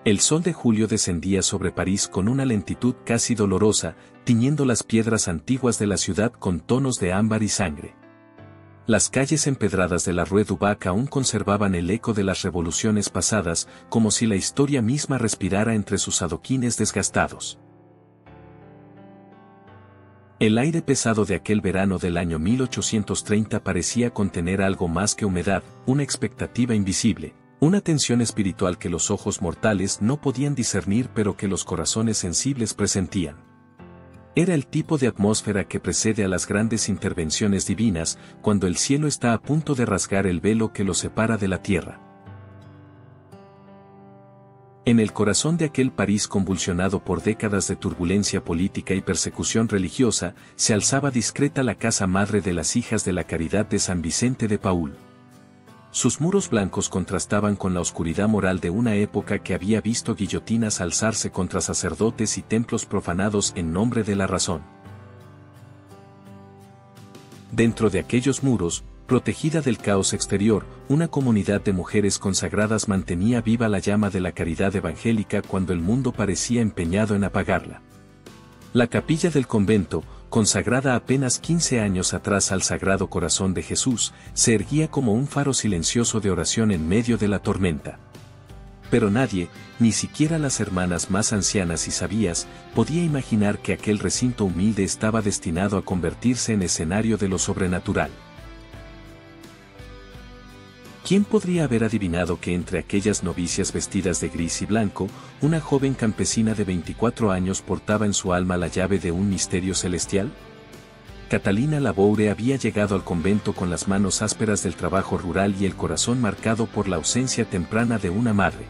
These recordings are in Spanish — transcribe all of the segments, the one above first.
El sol de julio descendía sobre París con una lentitud casi dolorosa, tiñendo las piedras antiguas de la ciudad con tonos de ámbar y sangre. Las calles empedradas de la Rue du Bac aún conservaban el eco de las revoluciones pasadas, como si la historia misma respirara entre sus adoquines desgastados. El aire pesado de aquel verano del año 1830 parecía contener algo más que humedad, una expectativa invisible, una tensión espiritual que los ojos mortales no podían discernir pero que los corazones sensibles presentían. Era el tipo de atmósfera que precede a las grandes intervenciones divinas, cuando el cielo está a punto de rasgar el velo que lo separa de la tierra. En el corazón de aquel París convulsionado por décadas de turbulencia política y persecución religiosa, se alzaba discreta la casa madre de las Hijas de la Caridad de San Vicente de Paúl. Sus muros blancos contrastaban con la oscuridad moral de una época que había visto guillotinas alzarse contra sacerdotes y templos profanados en nombre de la razón. Dentro de aquellos muros, protegida del caos exterior, una comunidad de mujeres consagradas mantenía viva la llama de la caridad evangélica cuando el mundo parecía empeñado en apagarla. La capilla del convento, consagrada apenas 15 años atrás al Sagrado Corazón de Jesús, se erguía como un faro silencioso de oración en medio de la tormenta. Pero nadie, ni siquiera las hermanas más ancianas y sabias, podía imaginar que aquel recinto humilde estaba destinado a convertirse en escenario de lo sobrenatural. ¿Quién podría haber adivinado que entre aquellas novicias vestidas de gris y blanco, una joven campesina de 24 años portaba en su alma la llave de un misterio celestial? Catalina Laboure había llegado al convento con las manos ásperas del trabajo rural y el corazón marcado por la ausencia temprana de una madre.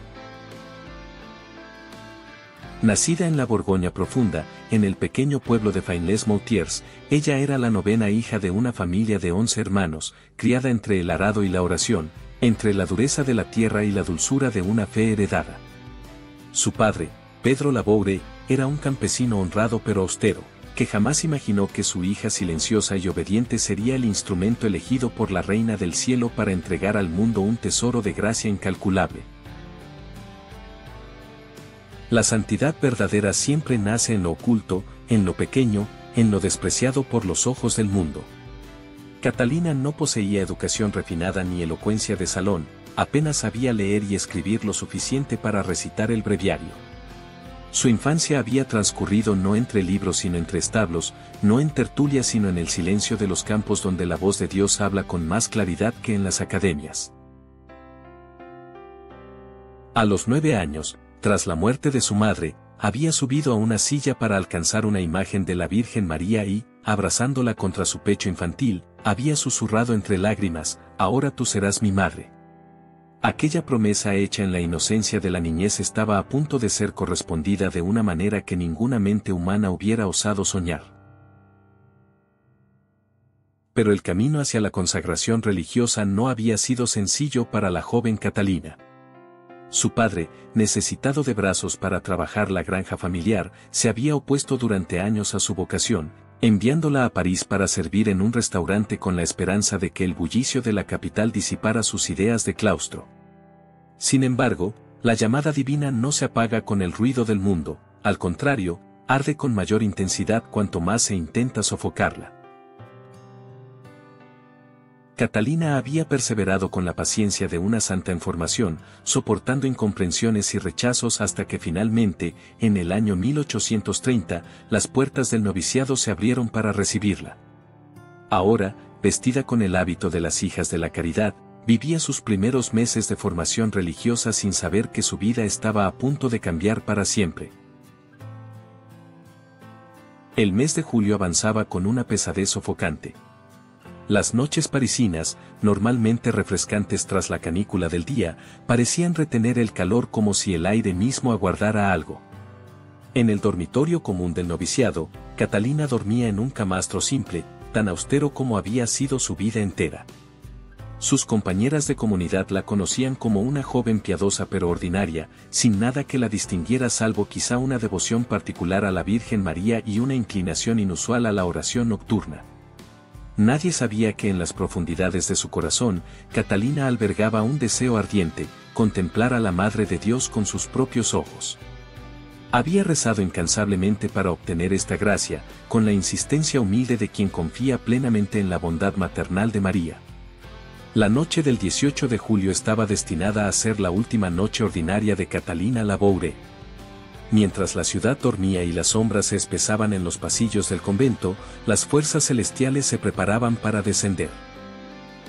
Nacida en la Borgoña profunda, en el pequeño pueblo de Faines-Moutiers, ella era la novena hija de una familia de 11 hermanos, criada entre el arado y la oración, entre la dureza de la tierra y la dulzura de una fe heredada. Su padre, Pedro Laboure, era un campesino honrado pero austero, que jamás imaginó que su hija silenciosa y obediente sería el instrumento elegido por la Reina del Cielo para entregar al mundo un tesoro de gracia incalculable. La santidad verdadera siempre nace en lo oculto, en lo pequeño, en lo despreciado por los ojos del mundo. Catalina no poseía educación refinada ni elocuencia de salón, apenas sabía leer y escribir lo suficiente para recitar el breviario. Su infancia había transcurrido no entre libros sino entre establos, no en tertulias sino en el silencio de los campos donde la voz de Dios habla con más claridad que en las academias. A los 9 años, tras la muerte de su madre, había subido a una silla para alcanzar una imagen de la Virgen María y, abrazándola contra su pecho infantil, había susurrado entre lágrimas: «Ahora tú serás mi madre». Aquella promesa hecha en la inocencia de la niñez estaba a punto de ser correspondida de una manera que ninguna mente humana hubiera osado soñar. Pero el camino hacia la consagración religiosa no había sido sencillo para la joven Catalina. Su padre, necesitado de brazos para trabajar la granja familiar, se había opuesto durante años a su vocación, enviándola a París para servir en un restaurante con la esperanza de que el bullicio de la capital disipara sus ideas de claustro. Sin embargo, la llamada divina no se apaga con el ruido del mundo, al contrario, arde con mayor intensidad cuanto más se intenta sofocarla. Catalina había perseverado con la paciencia de una santa en formación, soportando incomprensiones y rechazos hasta que finalmente, en el año 1830, las puertas del noviciado se abrieron para recibirla. Ahora, vestida con el hábito de las Hijas de la Caridad, vivía sus primeros meses de formación religiosa sin saber que su vida estaba a punto de cambiar para siempre. El mes de julio avanzaba con una pesadez sofocante. Las noches parisinas, normalmente refrescantes tras la canícula del día, parecían retener el calor como si el aire mismo aguardara algo. En el dormitorio común del noviciado, Catalina dormía en un camastro simple, tan austero como había sido su vida entera. Sus compañeras de comunidad la conocían como una joven piadosa pero ordinaria, sin nada que la distinguiera salvo quizá una devoción particular a la Virgen María y una inclinación inusual a la oración nocturna. Nadie sabía que en las profundidades de su corazón, Catalina albergaba un deseo ardiente, contemplar a la Madre de Dios con sus propios ojos. Había rezado incansablemente para obtener esta gracia, con la insistencia humilde de quien confía plenamente en la bondad maternal de María. La noche del 18 de julio estaba destinada a ser la última noche ordinaria de Catalina Laboure. Mientras la ciudad dormía y las sombras se espesaban en los pasillos del convento, las fuerzas celestiales se preparaban para descender.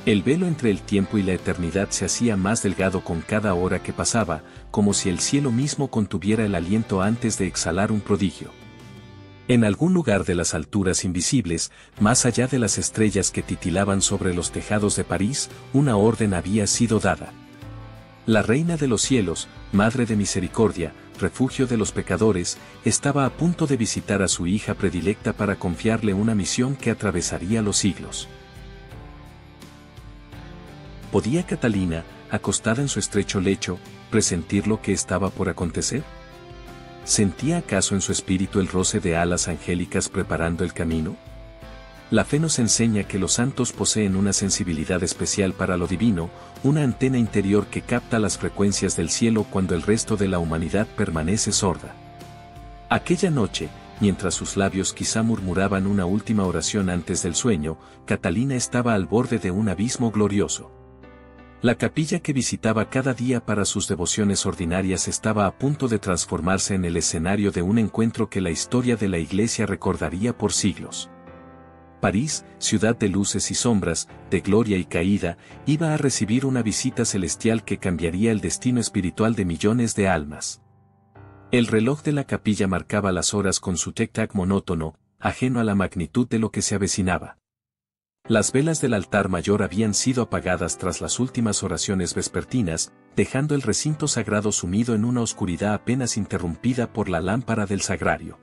El velo entre el tiempo y la eternidad se hacía más delgado con cada hora que pasaba, como si el cielo mismo contuviera el aliento antes de exhalar un prodigio. En algún lugar de las alturas invisibles, más allá de las estrellas que titilaban sobre los tejados de París, una orden había sido dada. La Reina de los Cielos, Madre de Misericordia, refugio de los pecadores, estaba a punto de visitar a su hija predilecta para confiarle una misión que atravesaría los siglos. ¿Podía Catalina, acostada en su estrecho lecho, presentir lo que estaba por acontecer? ¿Sentía acaso en su espíritu el roce de alas angélicas preparando el camino? La fe nos enseña que los santos poseen una sensibilidad especial para lo divino, una antena interior que capta las frecuencias del cielo cuando el resto de la humanidad permanece sorda. Aquella noche, mientras sus labios quizá murmuraban una última oración antes del sueño, Catalina estaba al borde de un abismo glorioso. La capilla que visitaba cada día para sus devociones ordinarias estaba a punto de transformarse en el escenario de un encuentro que la historia de la Iglesia recordaría por siglos. París, ciudad de luces y sombras, de gloria y caída, iba a recibir una visita celestial que cambiaría el destino espiritual de millones de almas. El reloj de la capilla marcaba las horas con su tic-tac monótono, ajeno a la magnitud de lo que se avecinaba. Las velas del altar mayor habían sido apagadas tras las últimas oraciones vespertinas, dejando el recinto sagrado sumido en una oscuridad apenas interrumpida por la lámpara del sagrario.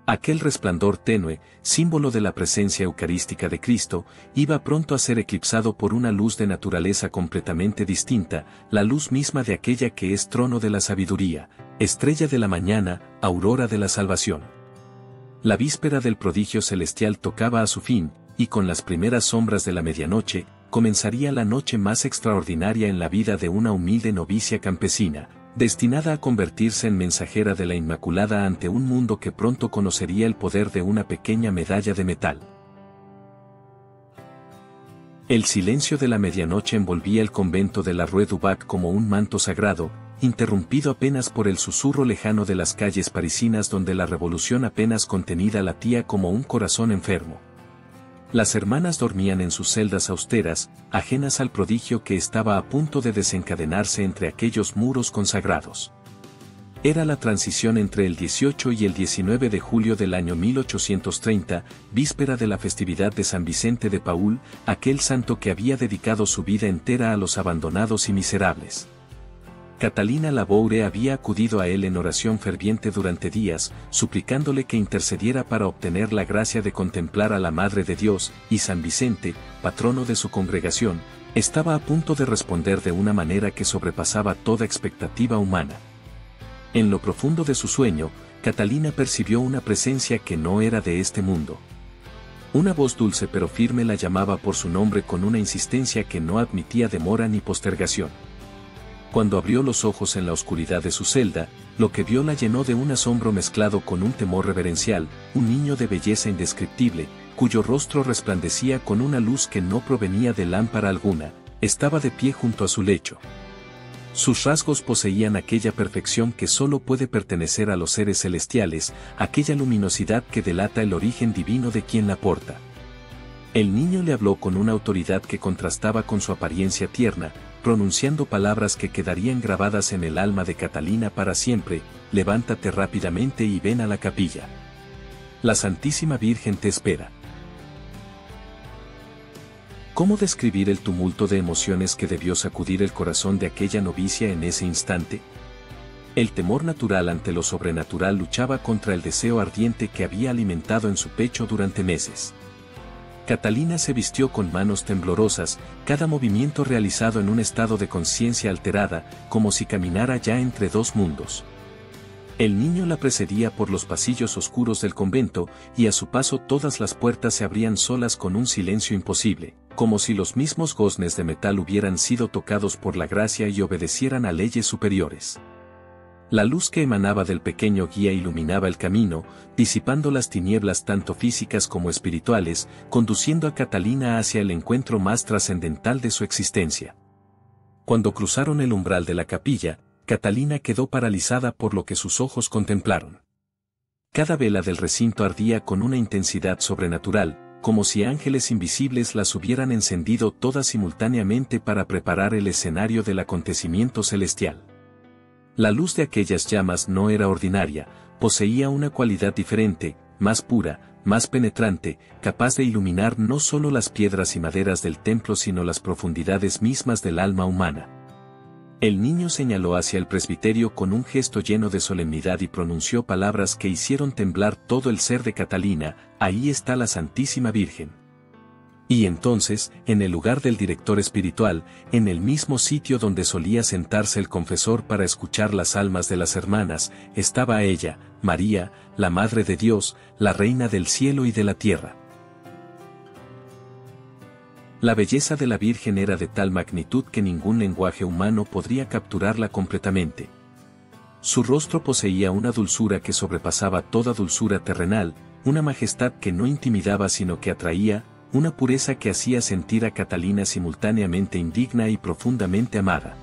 Aquel resplandor tenue, símbolo de la presencia eucarística de Cristo, iba pronto a ser eclipsado por una luz de naturaleza completamente distinta, la luz misma de aquella que es trono de la sabiduría, estrella de la mañana, aurora de la salvación. La víspera del prodigio celestial tocaba a su fin, y con las primeras sombras de la medianoche, comenzaría la noche más extraordinaria en la vida de una humilde novicia campesina, destinada a convertirse en mensajera de la Inmaculada ante un mundo que pronto conocería el poder de una pequeña medalla de metal. El silencio de la medianoche envolvía el convento de la Rue du Bac como un manto sagrado, interrumpido apenas por el susurro lejano de las calles parisinas donde la revolución apenas contenida latía como un corazón enfermo. Las hermanas dormían en sus celdas austeras, ajenas al prodigio que estaba a punto de desencadenarse entre aquellos muros consagrados. Era la transición entre el 18 y el 19 de julio del año 1830, víspera de la festividad de San Vicente de Paúl, aquel santo que había dedicado su vida entera a los abandonados y miserables. Catalina Laboure había acudido a él en oración ferviente durante días, suplicándole que intercediera para obtener la gracia de contemplar a la Madre de Dios, y San Vicente, patrono de su congregación, estaba a punto de responder de una manera que sobrepasaba toda expectativa humana. En lo profundo de su sueño, Catalina percibió una presencia que no era de este mundo. Una voz dulce pero firme la llamaba por su nombre con una insistencia que no admitía demora ni postergación. Cuando abrió los ojos en la oscuridad de su celda, lo que vio la llenó de un asombro mezclado con un temor reverencial, un niño de belleza indescriptible, cuyo rostro resplandecía con una luz que no provenía de lámpara alguna, estaba de pie junto a su lecho. Sus rasgos poseían aquella perfección que solo puede pertenecer a los seres celestiales, aquella luminosidad que delata el origen divino de quien la porta. El niño le habló con una autoridad que contrastaba con su apariencia tierna, pronunciando palabras que quedarían grabadas en el alma de Catalina para siempre: levántate rápidamente y ven a la capilla. La Santísima Virgen te espera. ¿Cómo describir el tumulto de emociones que debió sacudir el corazón de aquella novicia en ese instante? El temor natural ante lo sobrenatural luchaba contra el deseo ardiente que había alimentado en su pecho durante meses. Catalina se vistió con manos temblorosas, cada movimiento realizado en un estado de conciencia alterada, como si caminara ya entre dos mundos. El niño la precedía por los pasillos oscuros del convento, y a su paso todas las puertas se abrían solas con un silencio imposible, como si los mismos goznes de metal hubieran sido tocados por la gracia y obedecieran a leyes superiores. La luz que emanaba del pequeño guía iluminaba el camino, disipando las tinieblas tanto físicas como espirituales, conduciendo a Catalina hacia el encuentro más trascendental de su existencia. Cuando cruzaron el umbral de la capilla, Catalina quedó paralizada por lo que sus ojos contemplaron. Cada vela del recinto ardía con una intensidad sobrenatural, como si ángeles invisibles las hubieran encendido todas simultáneamente para preparar el escenario del acontecimiento celestial. La luz de aquellas llamas no era ordinaria, poseía una cualidad diferente, más pura, más penetrante, capaz de iluminar no solo las piedras y maderas del templo sino las profundidades mismas del alma humana. El niño señaló hacia el presbiterio con un gesto lleno de solemnidad y pronunció palabras que hicieron temblar todo el ser de Catalina: ahí está la Santísima Virgen. Y entonces, en el lugar del director espiritual, en el mismo sitio donde solía sentarse el confesor para escuchar las almas de las hermanas, estaba ella, María, la Madre de Dios, la Reina del cielo y de la tierra. La belleza de la Virgen era de tal magnitud que ningún lenguaje humano podría capturarla completamente. Su rostro poseía una dulzura que sobrepasaba toda dulzura terrenal, una majestad que no intimidaba sino que atraía, una pureza que hacía sentir a Catalina simultáneamente indigna y profundamente amada.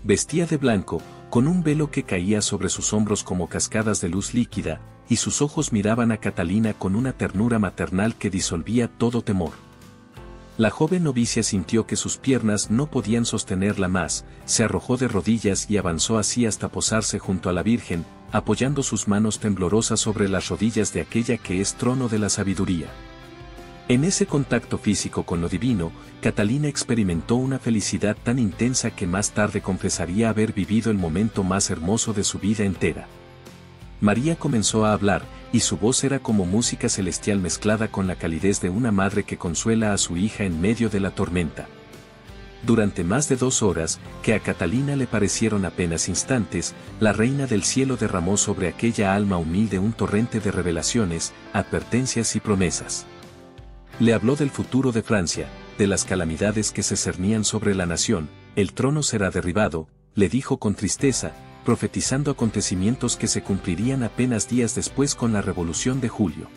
Vestía de blanco, con un velo que caía sobre sus hombros como cascadas de luz líquida, y sus ojos miraban a Catalina con una ternura maternal que disolvía todo temor. La joven novicia sintió que sus piernas no podían sostenerla más, se arrojó de rodillas y avanzó así hasta posarse junto a la Virgen, apoyando sus manos temblorosas sobre las rodillas de aquella que es trono de la sabiduría. En ese contacto físico con lo divino, Catalina experimentó una felicidad tan intensa que más tarde confesaría haber vivido el momento más hermoso de su vida entera. María comenzó a hablar, y su voz era como música celestial mezclada con la calidez de una madre que consuela a su hija en medio de la tormenta. Durante más de 2 horas, que a Catalina le parecieron apenas instantes, la Reina del Cielo derramó sobre aquella alma humilde un torrente de revelaciones, advertencias y promesas. Le habló del futuro de Francia, de las calamidades que se cernían sobre la nación: el trono será derribado, le dijo con tristeza, profetizando acontecimientos que se cumplirían apenas días después con la Revolución de Julio.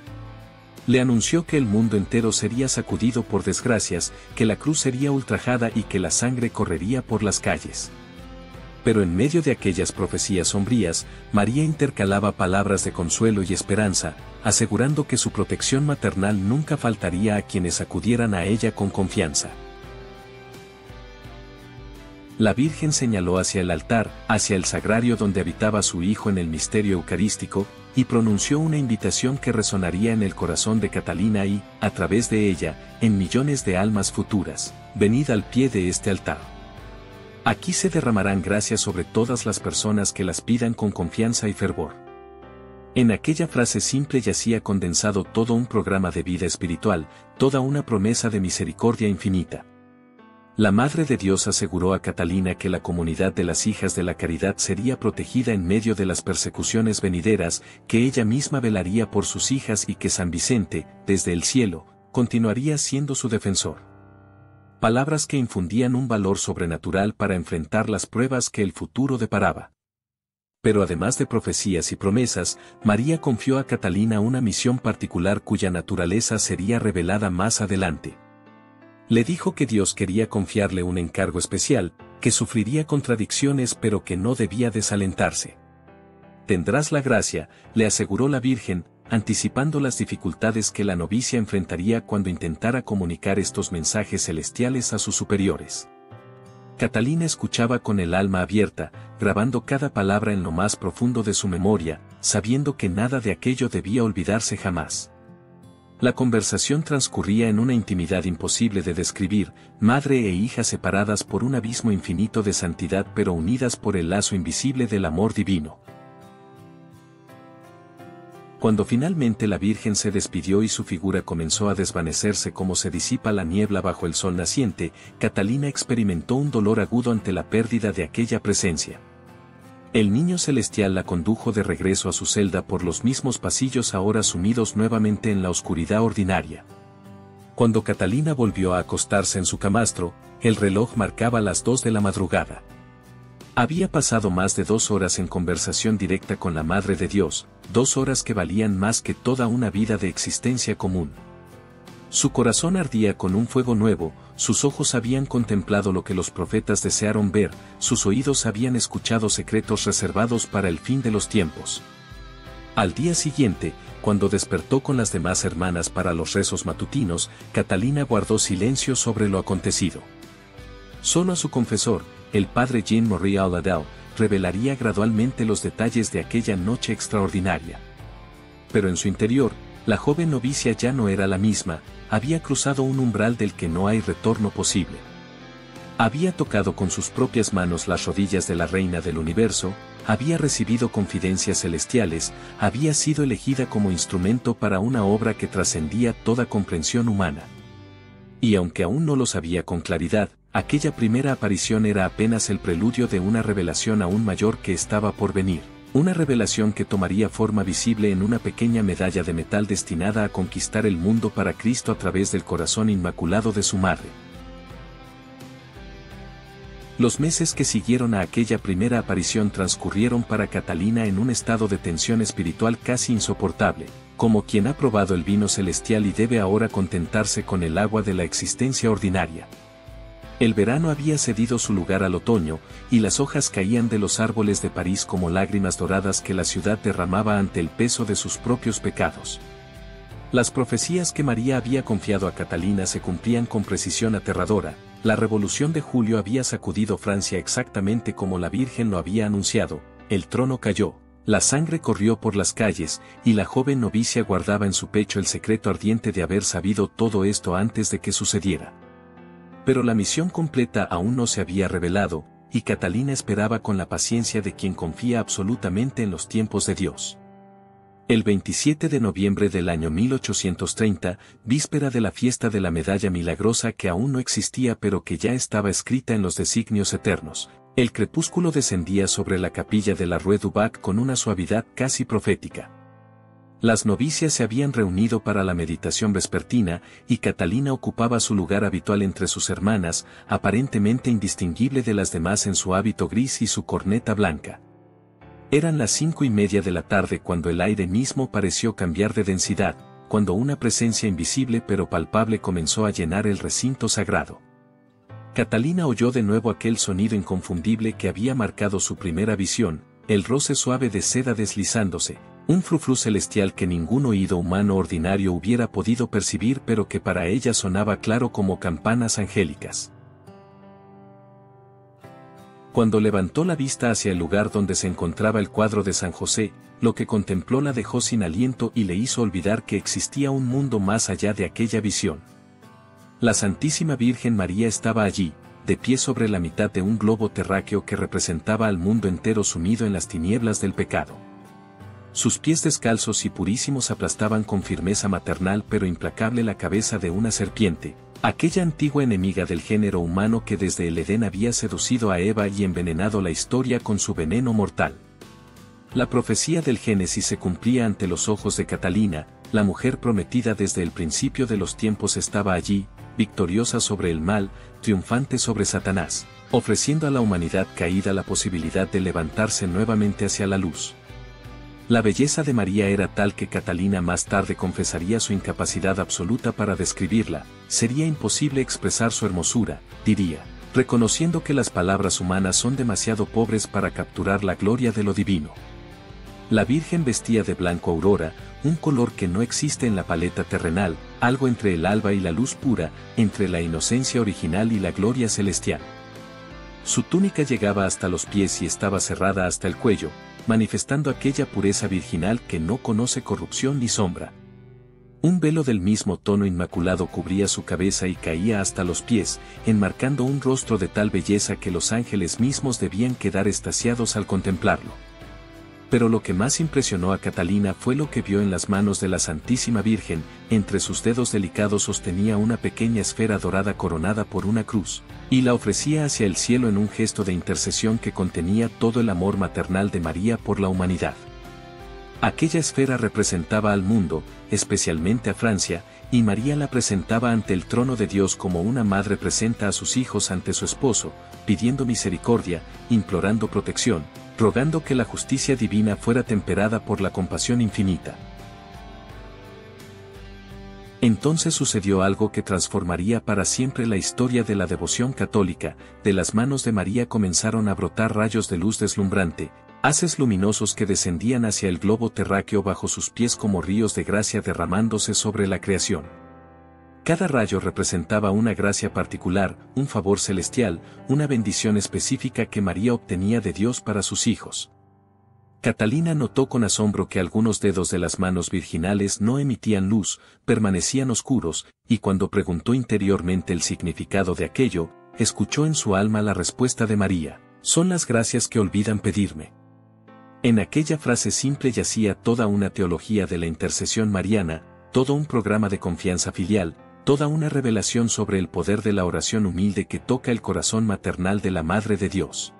Le anunció que el mundo entero sería sacudido por desgracias, que la cruz sería ultrajada y que la sangre correría por las calles. Pero en medio de aquellas profecías sombrías, María intercalaba palabras de consuelo y esperanza, asegurando que su protección maternal nunca faltaría a quienes acudieran a ella con confianza. La Virgen señaló hacia el altar, hacia el sagrario donde habitaba su Hijo en el misterio eucarístico, y pronunció una invitación que resonaría en el corazón de Catalina y, a través de ella, en millones de almas futuras: venid al pie de este altar. Aquí se derramarán gracias sobre todas las personas que las pidan con confianza y fervor. En aquella frase simple yacía condensado todo un programa de vida espiritual, toda una promesa de misericordia infinita. La Madre de Dios aseguró a Catalina que la comunidad de las hijas de la caridad sería protegida en medio de las persecuciones venideras, que ella misma velaría por sus hijas y que San Vicente, desde el cielo, continuaría siendo su defensor. Palabras que infundían un valor sobrenatural para enfrentar las pruebas que el futuro deparaba. Pero además de profecías y promesas, María confió a Catalina una misión particular cuya naturaleza sería revelada más adelante. Le dijo que Dios quería confiarle un encargo especial, que sufriría contradicciones pero que no debía desalentarse. Tendrás la gracia, le aseguró la Virgen, anticipando las dificultades que la novicia enfrentaría cuando intentara comunicar estos mensajes celestiales a sus superiores. Catalina escuchaba con el alma abierta, grabando cada palabra en lo más profundo de su memoria, sabiendo que nada de aquello debía olvidarse jamás. La conversación transcurría en una intimidad imposible de describir, madre e hija separadas por un abismo infinito de santidad pero unidas por el lazo invisible del amor divino. Cuando finalmente la Virgen se despidió y su figura comenzó a desvanecerse como se disipa la niebla bajo el sol naciente, Catalina experimentó un dolor agudo ante la pérdida de aquella presencia. El niño celestial la condujo de regreso a su celda por los mismos pasillos ahora sumidos nuevamente en la oscuridad ordinaria. Cuando Catalina volvió a acostarse en su camastro, el reloj marcaba las 2 de la madrugada. Había pasado más de 2 horas en conversación directa con la Madre de Dios, 2 horas que valían más que toda una vida de existencia común. Su corazón ardía con un fuego nuevo, sus ojos habían contemplado lo que los profetas desearon ver, sus oídos habían escuchado secretos reservados para el fin de los tiempos. Al día siguiente, cuando despertó con las demás hermanas para los rezos matutinos, Catalina guardó silencio sobre lo acontecido. Solo a su confesor, el padre Jean-Marie Alladel, revelaría gradualmente los detalles de aquella noche extraordinaria. Pero en su interior, la joven novicia ya no era la misma, había cruzado un umbral del que no hay retorno posible. Había tocado con sus propias manos las rodillas de la reina del universo, había recibido confidencias celestiales, había sido elegida como instrumento para una obra que trascendía toda comprensión humana. Y aunque aún no lo sabía con claridad, aquella primera aparición era apenas el preludio de una revelación aún mayor que estaba por venir. Una revelación que tomaría forma visible en una pequeña medalla de metal destinada a conquistar el mundo para Cristo a través del corazón inmaculado de su madre. Los meses que siguieron a aquella primera aparición transcurrieron para Catalina en un estado de tensión espiritual casi insoportable, como quien ha probado el vino celestial y debe ahora contentarse con el agua de la existencia ordinaria. El verano había cedido su lugar al otoño, y las hojas caían de los árboles de París como lágrimas doradas que la ciudad derramaba ante el peso de sus propios pecados. Las profecías que María había confiado a Catalina se cumplían con precisión aterradora. La revolución de julio había sacudido Francia exactamente como la Virgen lo había anunciado, el trono cayó, la sangre corrió por las calles, y la joven novicia guardaba en su pecho el secreto ardiente de haber sabido todo esto antes de que sucediera. Pero la misión completa aún no se había revelado, y Catalina esperaba con la paciencia de quien confía absolutamente en los tiempos de Dios. El 27 de noviembre del año 1830, víspera de la fiesta de la medalla milagrosa que aún no existía pero que ya estaba escrita en los designios eternos, el crepúsculo descendía sobre la capilla de la Rue du Bac con una suavidad casi profética. Las novicias se habían reunido para la meditación vespertina, y Catalina ocupaba su lugar habitual entre sus hermanas, aparentemente indistinguible de las demás en su hábito gris y su corneta blanca. Eran las 5:30 de la tarde cuando el aire mismo pareció cambiar de densidad, cuando una presencia invisible pero palpable comenzó a llenar el recinto sagrado. Catalina oyó de nuevo aquel sonido inconfundible que había marcado su primera visión, el roce suave de seda deslizándose, un frufru celestial que ningún oído humano ordinario hubiera podido percibir pero que para ella sonaba claro como campanas angélicas. Cuando levantó la vista hacia el lugar donde se encontraba el cuadro de San José, lo que contempló la dejó sin aliento y le hizo olvidar que existía un mundo más allá de aquella visión. La Santísima Virgen María estaba allí, de pie sobre la mitad de un globo terráqueo que representaba al mundo entero sumido en las tinieblas del pecado. Sus pies descalzos y purísimos aplastaban con firmeza maternal pero implacable la cabeza de una serpiente, aquella antigua enemiga del género humano que desde el Edén había seducido a Eva y envenenado la historia con su veneno mortal. La profecía del Génesis se cumplía ante los ojos de Catalina, la mujer prometida desde el principio de los tiempos estaba allí, victoriosa sobre el mal, triunfante sobre Satanás, ofreciendo a la humanidad caída la posibilidad de levantarse nuevamente hacia la luz. La belleza de María era tal que Catalina más tarde confesaría su incapacidad absoluta para describirla, sería imposible expresar su hermosura, diría, reconociendo que las palabras humanas son demasiado pobres para capturar la gloria de lo divino. La Virgen vestía de blanco aurora, un color que no existe en la paleta terrenal, algo entre el alba y la luz pura, entre la inocencia original y la gloria celestial. Su túnica llegaba hasta los pies y estaba cerrada hasta el cuello, manifestando aquella pureza virginal que no conoce corrupción ni sombra. Un velo del mismo tono inmaculado cubría su cabeza y caía hasta los pies, enmarcando un rostro de tal belleza que los ángeles mismos debían quedar extasiados al contemplarlo. Pero lo que más impresionó a Catalina fue lo que vio en las manos de la Santísima Virgen. Entre sus dedos delicados sostenía una pequeña esfera dorada coronada por una cruz, y la ofrecía hacia el cielo en un gesto de intercesión que contenía todo el amor maternal de María por la humanidad. Aquella esfera representaba al mundo, especialmente a Francia, y María la presentaba ante el trono de Dios como una madre presenta a sus hijos ante su esposo, pidiendo misericordia, implorando protección, rogando que la justicia divina fuera temperada por la compasión infinita. Entonces sucedió algo que transformaría para siempre la historia de la devoción católica. De las manos de María comenzaron a brotar rayos de luz deslumbrante, haces luminosos que descendían hacia el globo terráqueo bajo sus pies como ríos de gracia derramándose sobre la creación. Cada rayo representaba una gracia particular, un favor celestial, una bendición específica que María obtenía de Dios para sus hijos. Catalina notó con asombro que algunos dedos de las manos virginales no emitían luz, permanecían oscuros, y cuando preguntó interiormente el significado de aquello, escuchó en su alma la respuesta de María: son las gracias que olvidan pedirme. En aquella frase simple yacía toda una teología de la intercesión mariana, todo un programa de confianza filial, toda una revelación sobre el poder de la oración humilde que toca el corazón maternal de la Madre de Dios.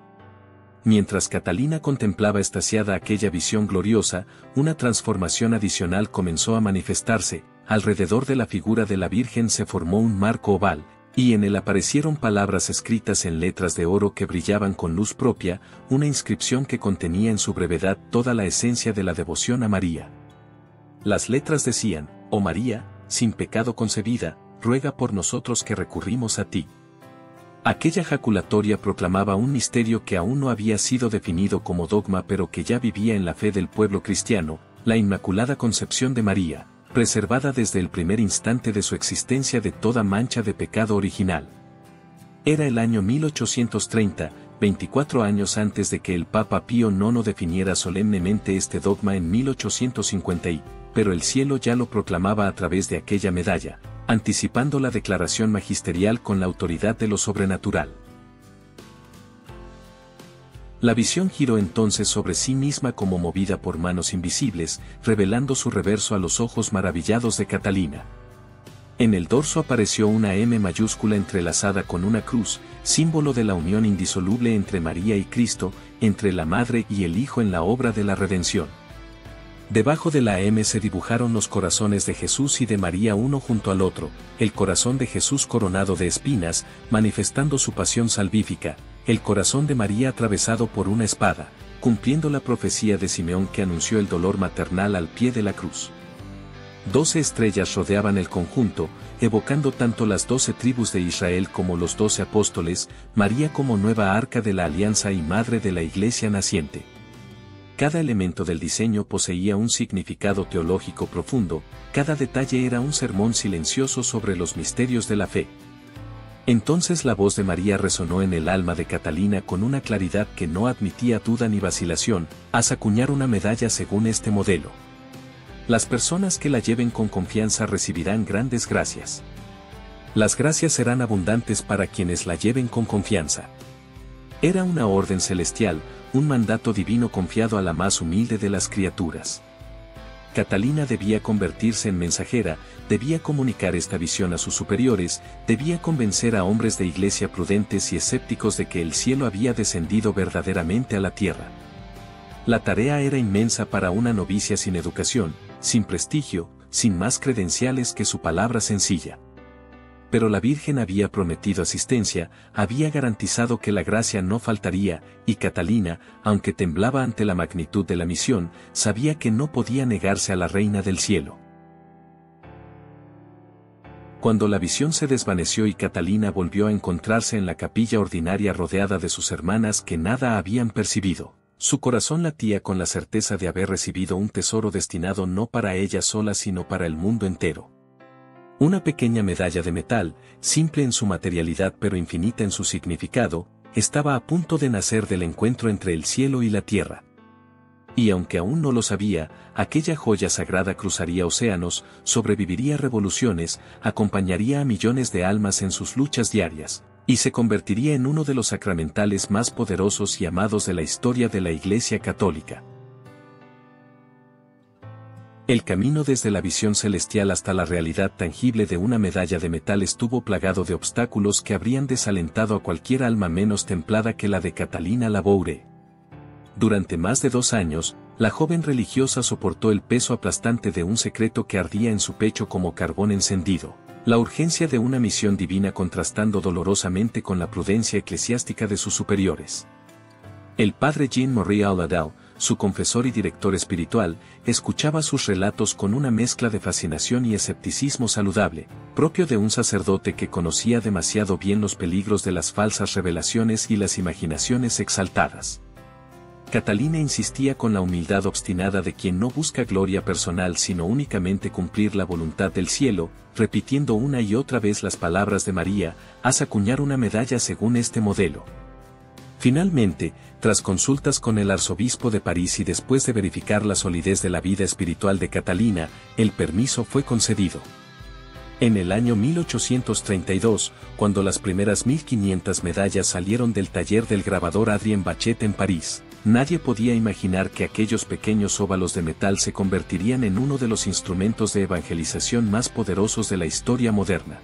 Mientras Catalina contemplaba extasiada aquella visión gloriosa, una transformación adicional comenzó a manifestarse. Alrededor de la figura de la Virgen se formó un marco oval, y en él aparecieron palabras escritas en letras de oro que brillaban con luz propia, una inscripción que contenía en su brevedad toda la esencia de la devoción a María. Las letras decían: «Oh María, sin pecado concebida, ruega por nosotros que recurrimos a ti». Aquella jaculatoria proclamaba un misterio que aún no había sido definido como dogma pero que ya vivía en la fe del pueblo cristiano, la Inmaculada Concepción de María, preservada desde el primer instante de su existencia de toda mancha de pecado original. Era el año 1830, 24 años antes de que el Papa Pío IX definiera solemnemente este dogma en 1850 pero el cielo ya lo proclamaba a través de aquella medalla, anticipando la declaración magisterial con la autoridad de lo sobrenatural. La visión giró entonces sobre sí misma como movida por manos invisibles, revelando su reverso a los ojos maravillados de Catalina. En el dorso apareció una M mayúscula entrelazada con una cruz, símbolo de la unión indisoluble entre María y Cristo, entre la Madre y el Hijo en la obra de la redención. Debajo de la M se dibujaron los corazones de Jesús y de María uno junto al otro, el corazón de Jesús coronado de espinas, manifestando su pasión salvífica, el corazón de María atravesado por una espada, cumpliendo la profecía de Simeón que anunció el dolor maternal al pie de la cruz. 12 estrellas rodeaban el conjunto, evocando tanto las 12 tribus de Israel como los 12 apóstoles, María como nueva arca de la alianza y madre de la iglesia naciente. Cada elemento del diseño poseía un significado teológico profundo, cada detalle era un sermón silencioso sobre los misterios de la fe. Entonces la voz de María resonó en el alma de Catalina con una claridad que no admitía duda ni vacilación: haz acuñar una medalla según este modelo. Las personas que la lleven con confianza recibirán grandes gracias. Las gracias serán abundantes para quienes la lleven con confianza. Era una orden celestial, un mandato divino confiado a la más humilde de las criaturas. Catalina debía convertirse en mensajera, debía comunicar esta visión a sus superiores, debía convencer a hombres de iglesia prudentes y escépticos de que el cielo había descendido verdaderamente a la tierra. La tarea era inmensa para una novicia sin educación, sin prestigio, sin más credenciales que su palabra sencilla. Pero la Virgen había prometido asistencia, había garantizado que la gracia no faltaría, y Catalina, aunque temblaba ante la magnitud de la misión, sabía que no podía negarse a la Reina del Cielo. Cuando la visión se desvaneció y Catalina volvió a encontrarse en la capilla ordinaria rodeada de sus hermanas que nada habían percibido, su corazón latía con la certeza de haber recibido un tesoro destinado no para ella sola sino para el mundo entero. Una pequeña medalla de metal, simple en su materialidad pero infinita en su significado, estaba a punto de nacer del encuentro entre el cielo y la tierra. Y aunque aún no lo sabía, aquella joya sagrada cruzaría océanos, sobreviviría revoluciones, acompañaría a millones de almas en sus luchas diarias, y se convertiría en uno de los sacramentales más poderosos y amados de la historia de la Iglesia Católica. El camino desde la visión celestial hasta la realidad tangible de una medalla de metal estuvo plagado de obstáculos que habrían desalentado a cualquier alma menos templada que la de Catalina Laboure. Durante más de 2 años, la joven religiosa soportó el peso aplastante de un secreto que ardía en su pecho como carbón encendido, la urgencia de una misión divina contrastando dolorosamente con la prudencia eclesiástica de sus superiores. El padre Jean-Marie Alladal, su confesor y director espiritual, escuchaba sus relatos con una mezcla de fascinación y escepticismo saludable, propio de un sacerdote que conocía demasiado bien los peligros de las falsas revelaciones y las imaginaciones exaltadas. Catalina insistía con la humildad obstinada de quien no busca gloria personal sino únicamente cumplir la voluntad del cielo, repitiendo una y otra vez las palabras de María, haz acuñar una medalla según este modelo. Finalmente, tras consultas con el arzobispo de París y después de verificar la solidez de la vida espiritual de Catalina, el permiso fue concedido. En el año 1832, cuando las primeras 1500 medallas salieron del taller del grabador Adrien Bachet en París, nadie podía imaginar que aquellos pequeños óvalos de metal se convertirían en uno de los instrumentos de evangelización más poderosos de la historia moderna.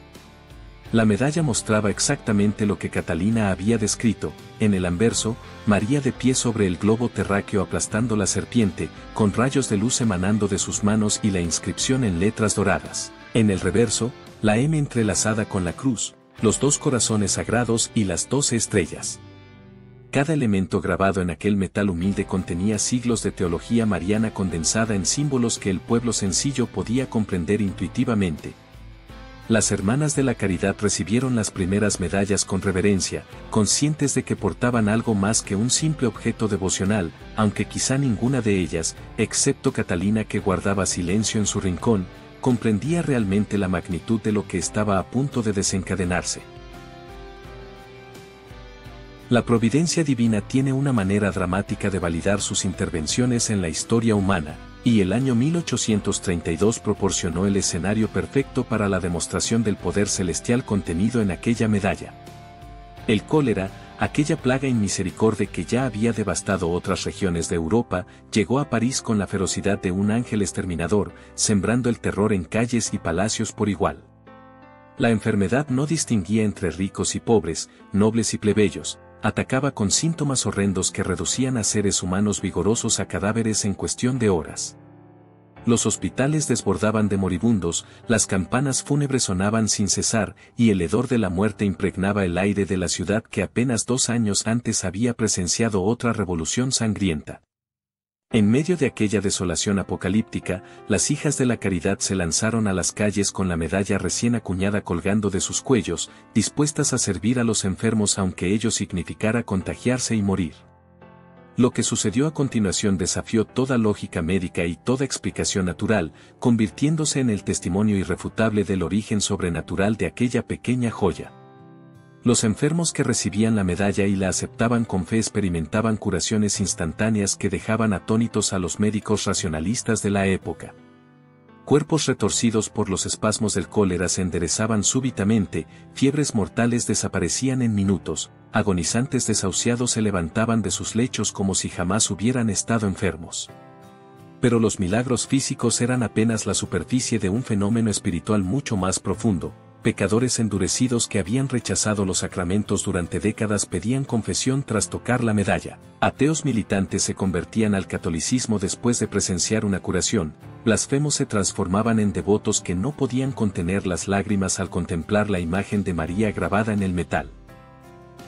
La medalla mostraba exactamente lo que Catalina había descrito, en el anverso, María de pie sobre el globo terráqueo aplastando la serpiente, con rayos de luz emanando de sus manos y la inscripción en letras doradas. En el reverso, la M entrelazada con la cruz, los 2 corazones sagrados y las 12 estrellas. Cada elemento grabado en aquel metal humilde contenía siglos de teología mariana condensada en símbolos que el pueblo sencillo podía comprender intuitivamente. Las hermanas de la caridad recibieron las primeras medallas con reverencia, conscientes de que portaban algo más que un simple objeto devocional, aunque quizá ninguna de ellas, excepto Catalina que guardaba silencio en su rincón, comprendía realmente la magnitud de lo que estaba a punto de desencadenarse. La providencia divina tiene una manera dramática de validar sus intervenciones en la historia humana, y el año 1832 proporcionó el escenario perfecto para la demostración del poder celestial contenido en aquella medalla. El cólera, aquella plaga inmisericordia que ya había devastado otras regiones de Europa, llegó a París con la ferocidad de un ángel exterminador, sembrando el terror en calles y palacios por igual. La enfermedad no distinguía entre ricos y pobres, nobles y plebeyos, atacaba con síntomas horrendos que reducían a seres humanos vigorosos a cadáveres en cuestión de horas. Los hospitales desbordaban de moribundos, las campanas fúnebres sonaban sin cesar, y el hedor de la muerte impregnaba el aire de la ciudad que apenas 2 años antes había presenciado otra revolución sangrienta. En medio de aquella desolación apocalíptica, las hijas de la caridad se lanzaron a las calles con la medalla recién acuñada colgando de sus cuellos, dispuestas a servir a los enfermos aunque ello significara contagiarse y morir. Lo que sucedió a continuación desafió toda lógica médica y toda explicación natural, convirtiéndose en el testimonio irrefutable del origen sobrenatural de aquella pequeña joya. Los enfermos que recibían la medalla y la aceptaban con fe experimentaban curaciones instantáneas que dejaban atónitos a los médicos racionalistas de la época. Cuerpos retorcidos por los espasmos del cólera se enderezaban súbitamente, fiebres mortales desaparecían en minutos, agonizantes desahuciados se levantaban de sus lechos como si jamás hubieran estado enfermos. Pero los milagros físicos eran apenas la superficie de un fenómeno espiritual mucho más profundo. Pecadores endurecidos que habían rechazado los sacramentos durante décadas pedían confesión tras tocar la medalla. Ateos militantes se convertían al catolicismo después de presenciar una curación. Blasfemos se transformaban en devotos que no podían contener las lágrimas al contemplar la imagen de María grabada en el metal.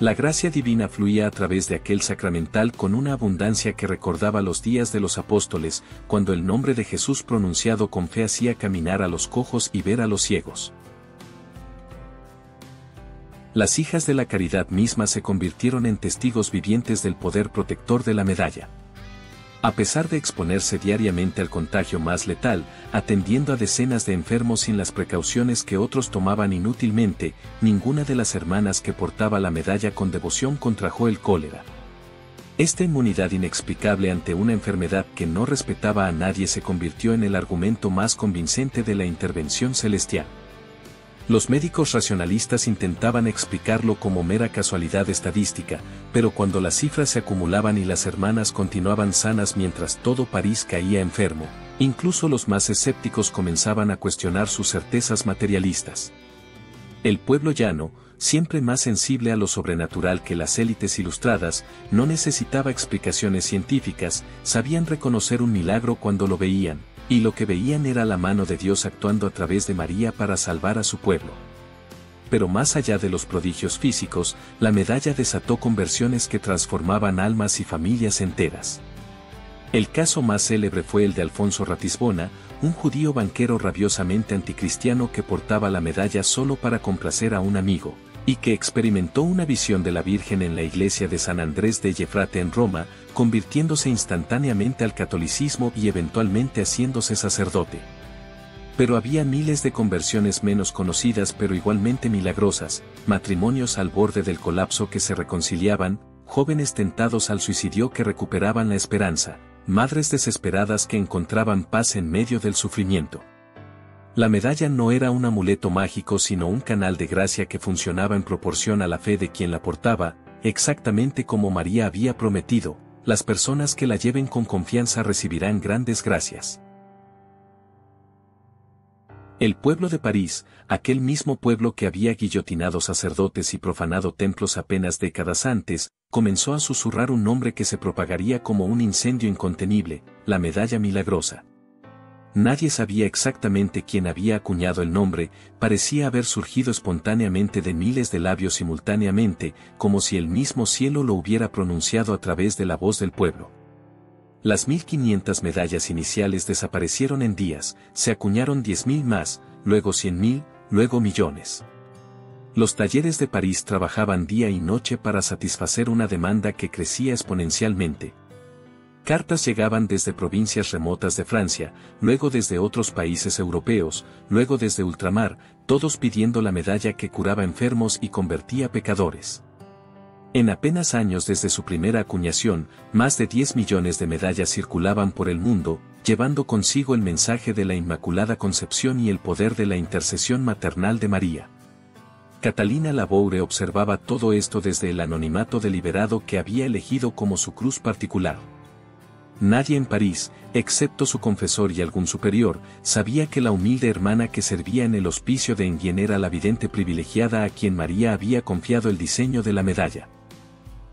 La gracia divina fluía a través de aquel sacramental con una abundancia que recordaba los días de los apóstoles, cuando el nombre de Jesús pronunciado con fe hacía caminar a los cojos y ver a los ciegos. Las hijas de la caridad misma se convirtieron en testigos vivientes del poder protector de la medalla. A pesar de exponerse diariamente al contagio más letal, atendiendo a decenas de enfermos sin las precauciones que otros tomaban inútilmente, ninguna de las hermanas que portaba la medalla con devoción contrajo el cólera. Esta inmunidad inexplicable ante una enfermedad que no respetaba a nadie se convirtió en el argumento más convincente de la intervención celestial. Los médicos racionalistas intentaban explicarlo como mera casualidad estadística, pero cuando las cifras se acumulaban y las hermanas continuaban sanas mientras todo París caía enfermo, Incluso los más escépticos comenzaban a cuestionar sus certezas materialistas. El pueblo llano, siempre más sensible a lo sobrenatural que las élites ilustradas, no necesitaba explicaciones científicas, sabían reconocer un milagro cuando lo veían, y lo que veían era la mano de Dios actuando a través de María para salvar a su pueblo. Pero más allá de los prodigios físicos, la medalla desató conversiones que transformaban almas y familias enteras. El caso más célebre fue el de Alfonso Ratisbona, un judío banquero rabiosamente anticristiano que portaba la medalla solo para complacer a un amigo, y que experimentó una visión de la Virgen en la iglesia de San Andrés de Gefrate en Roma, convirtiéndose instantáneamente al catolicismo y eventualmente haciéndose sacerdote. Pero había miles de conversiones menos conocidas pero igualmente milagrosas, matrimonios al borde del colapso que se reconciliaban, jóvenes tentados al suicidio que recuperaban la esperanza, madres desesperadas que encontraban paz en medio del sufrimiento. La medalla no era un amuleto mágico sino un canal de gracia que funcionaba en proporción a la fe de quien la portaba, exactamente como María había prometido, las personas que la lleven con confianza recibirán grandes gracias. El pueblo de París, aquel mismo pueblo que había guillotinado sacerdotes y profanado templos apenas décadas antes, comenzó a susurrar un nombre que se propagaría como un incendio incontenible, la medalla milagrosa. Nadie sabía exactamente quién había acuñado el nombre, parecía haber surgido espontáneamente de miles de labios simultáneamente, como si el mismo cielo lo hubiera pronunciado a través de la voz del pueblo. Las 1500 medallas iniciales desaparecieron en días, se acuñaron 10.000 más, luego 100.000, luego millones. Los talleres de París trabajaban día y noche para satisfacer una demanda que crecía exponencialmente. Cartas llegaban desde provincias remotas de Francia, luego desde otros países europeos, luego desde ultramar, todos pidiendo la medalla que curaba enfermos y convertía pecadores. En apenas años desde su primera acuñación, más de 10 millones de medallas circulaban por el mundo, llevando consigo el mensaje de la Inmaculada Concepción y el poder de la intercesión maternal de María. Catalina Laboure observaba todo esto desde el anonimato deliberado que había elegido como su cruz particular. Nadie en París, excepto su confesor y algún superior, sabía que la humilde hermana que servía en el hospicio de Enghien era la vidente privilegiada a quien María había confiado el diseño de la medalla.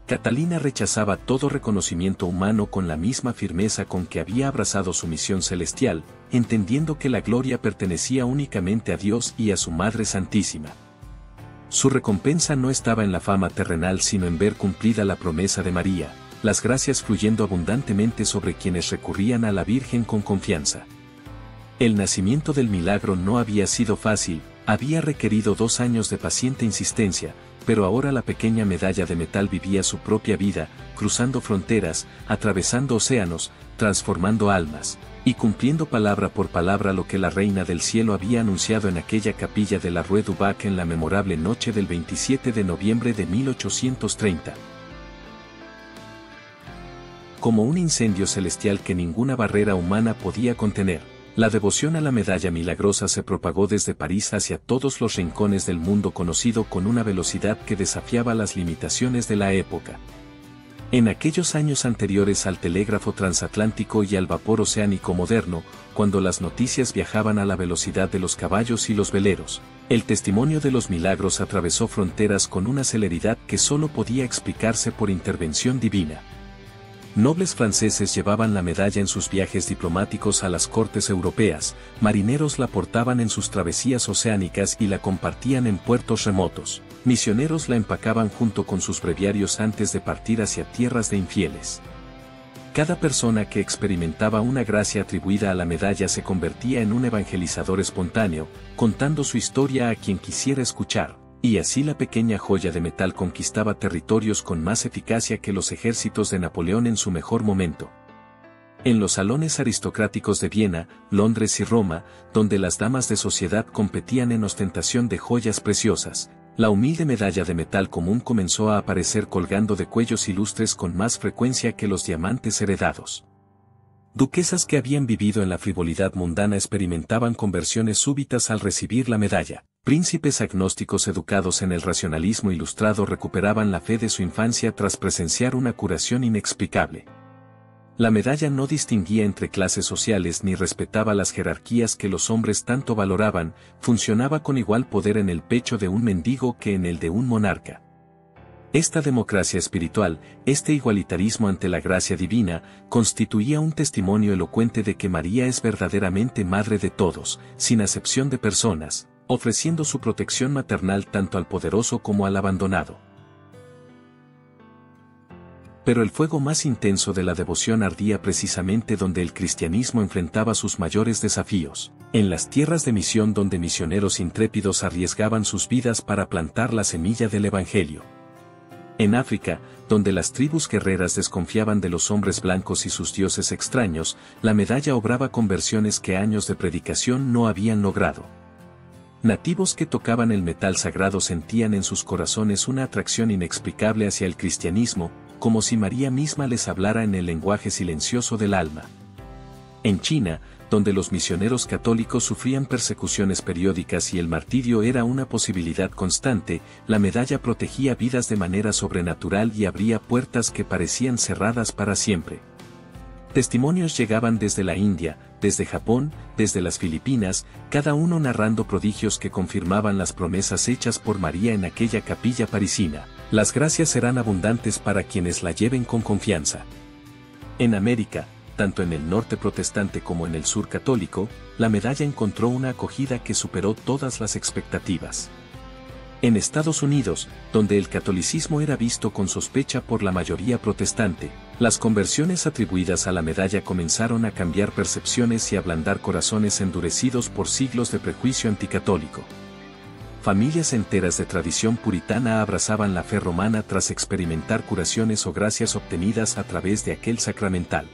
Catalina rechazaba todo reconocimiento humano con la misma firmeza con que había abrazado su misión celestial, entendiendo que la gloria pertenecía únicamente a Dios y a su Madre Santísima. Su recompensa no estaba en la fama terrenal sino en ver cumplida la promesa de María, las gracias fluyendo abundantemente sobre quienes recurrían a la Virgen con confianza. El nacimiento del milagro no había sido fácil, había requerido 2 años de paciente insistencia, pero ahora la pequeña medalla de metal vivía su propia vida, cruzando fronteras, atravesando océanos, transformando almas, y cumpliendo palabra por palabra lo que la Reina del Cielo había anunciado en aquella capilla de la Rue du Bac en la memorable noche del 27 de noviembre de 1830. Como un incendio celestial que ninguna barrera humana podía contener, la devoción a la medalla milagrosa se propagó desde París hacia todos los rincones del mundo conocido con una velocidad que desafiaba las limitaciones de la época. En aquellos años anteriores al telégrafo transatlántico y al vapor oceánico moderno, cuando las noticias viajaban a la velocidad de los caballos y los veleros, el testimonio de los milagros atravesó fronteras con una celeridad que solo podía explicarse por intervención divina. Nobles franceses llevaban la medalla en sus viajes diplomáticos a las cortes europeas, marineros la portaban en sus travesías oceánicas y la compartían en puertos remotos, misioneros la empacaban junto con sus breviarios antes de partir hacia tierras de infieles. Cada persona que experimentaba una gracia atribuida a la medalla se convertía en un evangelizador espontáneo, contando su historia a quien quisiera escuchar. Y así la pequeña joya de metal conquistaba territorios con más eficacia que los ejércitos de Napoleón en su mejor momento. En los salones aristocráticos de Viena, Londres y Roma, donde las damas de sociedad competían en ostentación de joyas preciosas, la humilde medalla de metal común comenzó a aparecer colgando de cuellos ilustres con más frecuencia que los diamantes heredados. Duquesas que habían vivido en la frivolidad mundana experimentaban conversiones súbitas al recibir la medalla. Príncipes agnósticos educados en el racionalismo ilustrado recuperaban la fe de su infancia tras presenciar una curación inexplicable. La medalla no distinguía entre clases sociales ni respetaba las jerarquías que los hombres tanto valoraban, funcionaba con igual poder en el pecho de un mendigo que en el de un monarca. Esta democracia espiritual, este igualitarismo ante la gracia divina, constituía un testimonio elocuente de que María es verdaderamente madre de todos, sin acepción de personas, ofreciendo su protección maternal tanto al poderoso como al abandonado. Pero el fuego más intenso de la devoción ardía precisamente donde el cristianismo enfrentaba sus mayores desafíos, en las tierras de misión donde misioneros intrépidos arriesgaban sus vidas para plantar la semilla del Evangelio. En África, donde las tribus guerreras desconfiaban de los hombres blancos y sus dioses extraños, la medalla obraba conversiones que años de predicación no habían logrado. Nativos que tocaban el metal sagrado sentían en sus corazones una atracción inexplicable hacia el cristianismo, como si María misma les hablara en el lenguaje silencioso del alma. En China, donde los misioneros católicos sufrían persecuciones periódicas y el martirio era una posibilidad constante, la medalla protegía vidas de manera sobrenatural y abría puertas que parecían cerradas para siempre. Testimonios llegaban desde la India, desde Japón, desde las Filipinas, cada uno narrando prodigios que confirmaban las promesas hechas por María en aquella capilla parisina. Las gracias serán abundantes para quienes la lleven con confianza. En América, tanto en el norte protestante como en el sur católico, la medalla encontró una acogida que superó todas las expectativas. En Estados Unidos, donde el catolicismo era visto con sospecha por la mayoría protestante, las conversiones atribuidas a la medalla comenzaron a cambiar percepciones y ablandar corazones endurecidos por siglos de prejuicio anticatólico. Familias enteras de tradición puritana abrazaban la fe romana tras experimentar curaciones o gracias obtenidas a través de aquel sacramental.